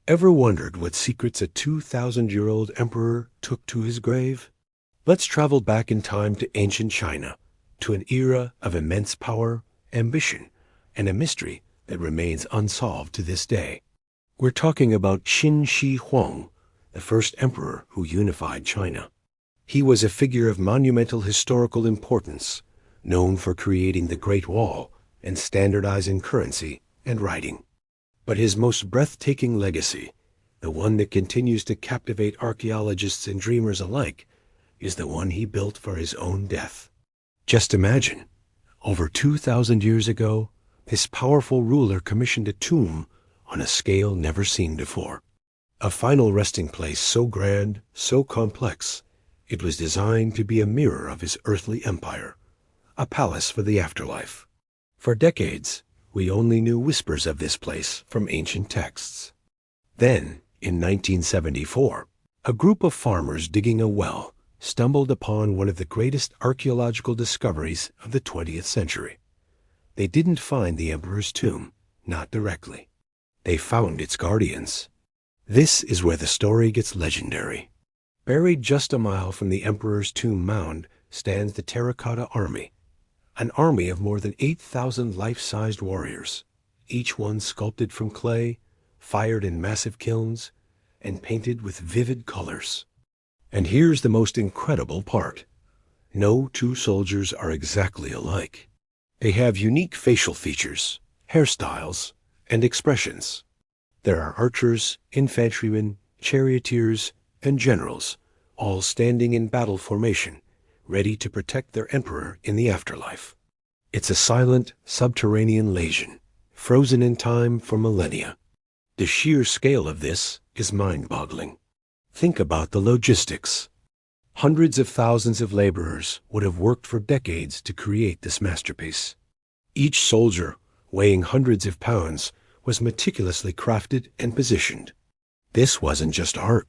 Ever wondered what secrets a 2,000-year-old emperor took to his grave? Let's travel back in time to ancient China, to an era of immense power, ambition, and a mystery that remains unsolved to this day. We're talking about Qin Shi Huang, the first emperor who unified China. He was a figure of monumental historical importance, known for creating the Great Wall and standardizing currency and writing. But his most breathtaking legacy, the one that continues to captivate archaeologists and dreamers alike, is the one he built for his own death. Just imagine, over 2,000 years ago, this powerful ruler commissioned a tomb on a scale never seen before. A final resting place so grand, so complex, it was designed to be a mirror of his earthly empire, a palace for the afterlife. For decades, we only knew whispers of this place from ancient texts. Then, in 1974, a group of farmers digging a well stumbled upon one of the greatest archaeological discoveries of the 20th century. They didn't find the emperor's tomb, not directly. They found its guardians. This is where the story gets legendary. Buried just a mile from the emperor's tomb mound stands the Terracotta Army, an army of more than 8,000 life-sized warriors, each one sculpted from clay, fired in massive kilns, and painted with vivid colors. And here's the most incredible part. No two soldiers are exactly alike. They have unique facial features, hairstyles, and expressions. There are archers, infantrymen, charioteers, and generals, all standing in battle formation, ready to protect their emperor in the afterlife. It's a silent, subterranean legion, frozen in time for millennia. The sheer scale of this is mind-boggling. Think about the logistics. Hundreds of thousands of laborers would have worked for decades to create this masterpiece. Each soldier, weighing hundreds of pounds, was meticulously crafted and positioned. This wasn't just art.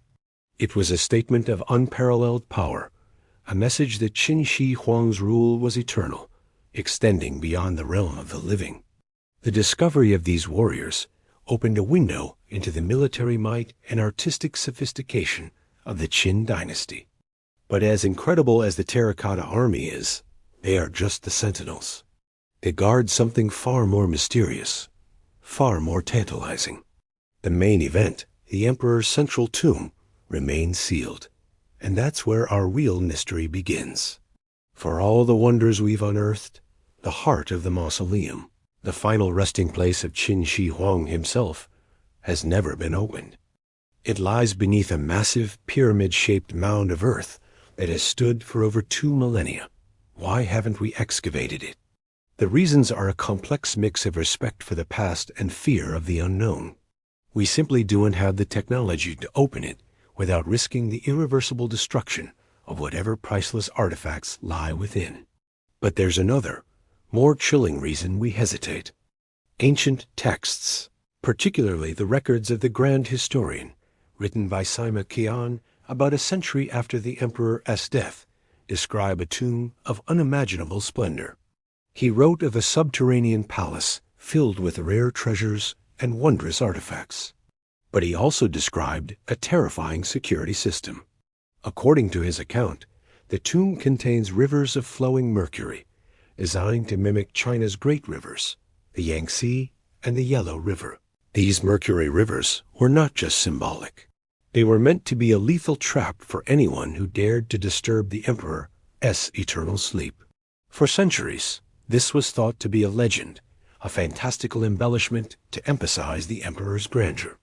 It was a statement of unparalleled power, a message that Qin Shi Huang's rule was eternal, extending beyond the realm of the living. The discovery of these warriors opened a window into the military might and artistic sophistication of the Qin dynasty. But as incredible as the Terracotta Army is, they are just the sentinels. They guard something far more mysterious, far more tantalizing. The main event, the emperor's central tomb, remains sealed. And that's where our real mystery begins. For all the wonders we've unearthed, the heart of the mausoleum, the final resting place of Qin Shi Huang himself, has never been opened. It lies beneath a massive pyramid-shaped mound of earth that has stood for over 2 millennia. Why haven't we excavated it? The reasons are a complex mix of respect for the past and fear of the unknown. We simply don't have the technology to open it without risking the irreversible destruction of whatever priceless artifacts lie within. But there's another, more chilling reason we hesitate. Ancient texts, particularly the records of the Grand Historian, written by Sima Qian about a century after the emperor's death, describe a tomb of unimaginable splendor. He wrote of a subterranean palace filled with rare treasures and wondrous artifacts. But he also described a terrifying security system. According to his account, the tomb contains rivers of flowing mercury, designed to mimic China's great rivers, the Yangtze and the Yellow River. These mercury rivers were not just symbolic. They were meant to be a lethal trap for anyone who dared to disturb the emperor's eternal sleep. For centuries, this was thought to be a legend, a fantastical embellishment to emphasize the emperor's grandeur.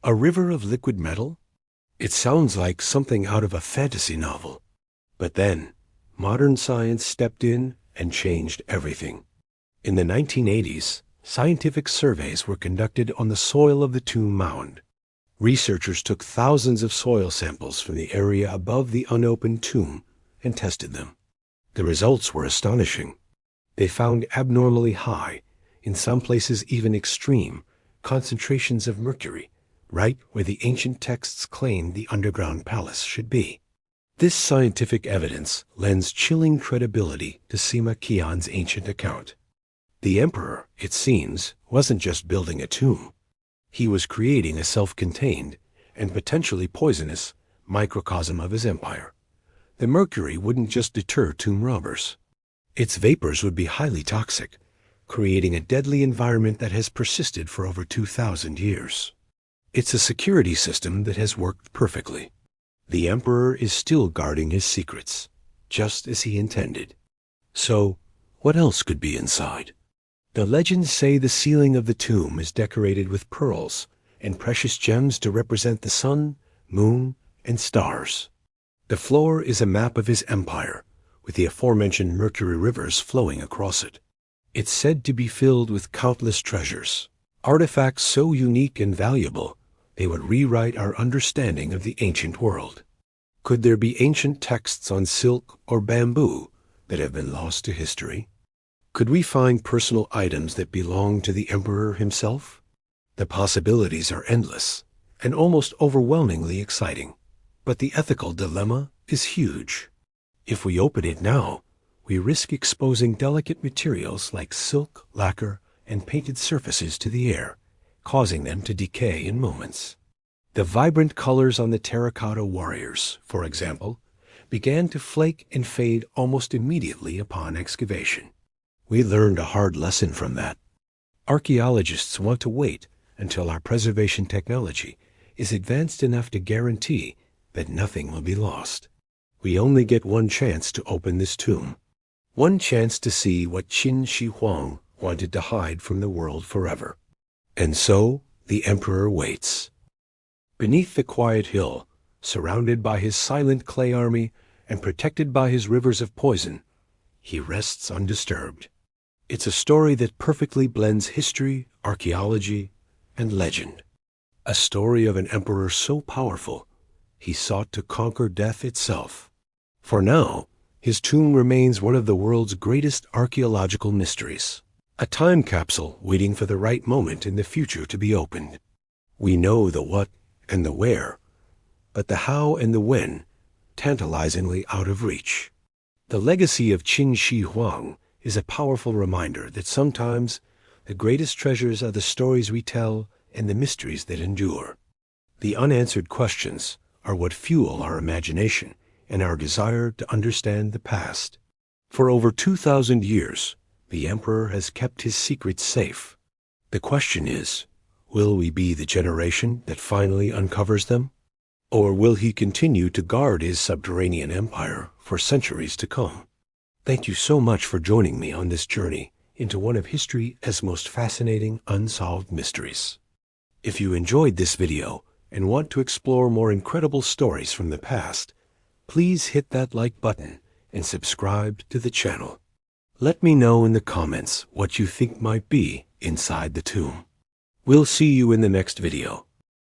A river of liquid metal? It sounds like something out of a fantasy novel. But then, modern science stepped in and changed everything. In the 1980s, scientific surveys were conducted on the soil of the tomb mound. Researchers took thousands of soil samples from the area above the unopened tomb and tested them. The results were astonishing. They found abnormally high, in some places even extreme, concentrations of mercury, right where the ancient texts claimed the underground palace should be. This scientific evidence lends chilling credibility to Sima Qian's ancient account. The emperor, it seems, wasn't just building a tomb. He was creating a self-contained and potentially poisonous microcosm of his empire. The mercury wouldn't just deter tomb robbers. Its vapors would be highly toxic, creating a deadly environment that has persisted for over 2,000 years. It's a security system that has worked perfectly. The emperor is still guarding his secrets, just as he intended. So, what else could be inside? The legends say the ceiling of the tomb is decorated with pearls and precious gems to represent the sun, moon, and stars. The floor is a map of his empire, with the aforementioned mercury rivers flowing across it. It's said to be filled with countless treasures, artifacts so unique and valuable they would rewrite our understanding of the ancient world. Could there be ancient texts on silk or bamboo that have been lost to history? Could we find personal items that belong to the emperor himself? The possibilities are endless and almost overwhelmingly exciting, but the ethical dilemma is huge. If we open it now, we risk exposing delicate materials like silk, lacquer, and painted surfaces to the air, causing them to decay in moments. The vibrant colors on the terracotta warriors, for example, began to flake and fade almost immediately upon excavation. We learned a hard lesson from that. Archaeologists want to wait until our preservation technology is advanced enough to guarantee that nothing will be lost. We only get one chance to open this tomb, one chance to see what Qin Shi Huang wanted to hide from the world forever. And so the emperor waits. Beneath the quiet hill, surrounded by his silent clay army and protected by his rivers of poison, he rests undisturbed. It's a story that perfectly blends history, archaeology, and legend. A story of an emperor so powerful, he sought to conquer death itself. For now, his tomb remains one of the world's greatest archaeological mysteries, a time capsule waiting for the right moment in the future to be opened. We know the what and the where, but the how and the when, tantalizingly out of reach. The legacy of Qin Shi Huang is a powerful reminder that sometimes the greatest treasures are the stories we tell and the mysteries that endure. The unanswered questions are what fuel our imagination and our desire to understand the past. For over 2,000 years, the emperor has kept his secrets safe. The question is, will we be the generation that finally uncovers them? Or will he continue to guard his subterranean empire for centuries to come? Thank you so much for joining me on this journey into one of history's most fascinating unsolved mysteries. If you enjoyed this video and want to explore more incredible stories from the past, please hit that like button and subscribe to the channel. Let me know in the comments what you think might be inside the tomb. We'll see you in the next video.